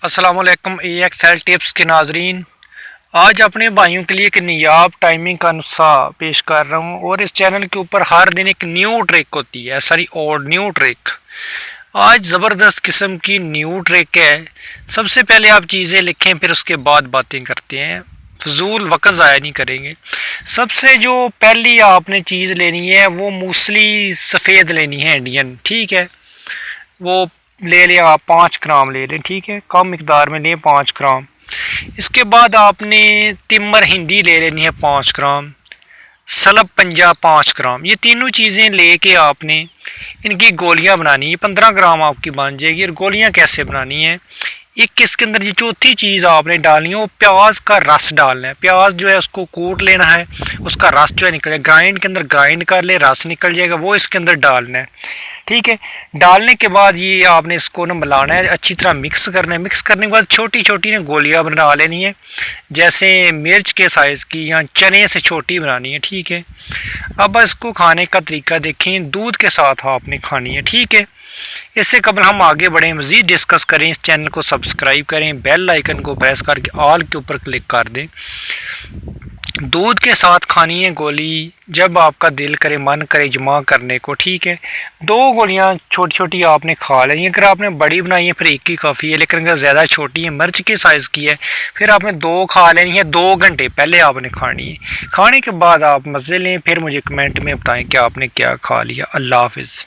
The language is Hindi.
अस्सलामुअलैकुम AXL टिप्स के नाजरीन। आज अपने भाइयों के लिए एक नायाब टाइमिंग का नुस्खा पेश कर रहा हूँ और इस चैनल के ऊपर हर दिन एक न्यू ट्रिक होती है, और न्यू ट्रिक। आज ज़बरदस्त किस्म की न्यू ट्रिक है। सबसे पहले आप चीज़ें लिखें, फिर उसके बाद बातें करते हैं। फजूल वक़्त ज़ाया नहीं करेंगे। सबसे जो पहली आपने चीज़ लेनी है वो मूसली सफ़ेद लेनी है, इंडियन, ठीक है। वो ले लें आप, 5 ग्राम ले लें, ठीक है, कम मिकदार में लें 5 ग्राम। इसके बाद आपने तिमर हिंदी ले लेनी है 5 ग्राम, सलब पंजा 5 ग्राम। ये तीनों चीज़ें लेके आपने इनकी गोलियां बनानी है। 15 ग्राम आपकी बन जाएगी। और गोलियां कैसे बनानी है, एक इसके अंदर जो चौथी चीज़ आपने डालनी है वो प्याज का रस डालना है। प्याज जो है उसको कूट लेना है, उसका रस जो है निकले, ग्राइंड के अंदर ग्राइंड कर ले, रस निकल जाएगा, वो इसके अंदर डालना है, ठीक है। डालने के बाद ये आपने इसको ना मिलाना है, अच्छी तरह मिक्स करना है। मिक्स करने के बाद छोटी छोटी ना गोलियां बना लेनी है, जैसे मिर्च के साइज़ की या चने से छोटी बनानी है, ठीक है। अब इसको खाने का तरीका देखें, दूध के साथ आपने खानी है, ठीक है। इससे कबल हम आगे बढ़ें, मज़ीद डिस्कस करें, इस चैनल को सब्सक्राइब करें, बेल आइकन को प्रेस करके ऑल के ऊपर क्लिक कर दें। दूध के साथ खानी है गोली, जब आपका दिल करे, मन करे जमा करने को, ठीक है। 2 गोलियां छोटी छोटी आपने खा लेनी है। अगर आपने बड़ी बनाई है फिर एक ही काफ़ी है, लेकिन अगर ज़्यादा छोटी है, मिर्च के साइज़ की है, फिर आपने 2 खा लेनी है। 2 घंटे पहले आपने खानी है। खाने के बाद आप मज़े लें, फिर मुझे कमेंट में बताएं कि आपने क्या खा लिया। अल्लाह हाफिज़।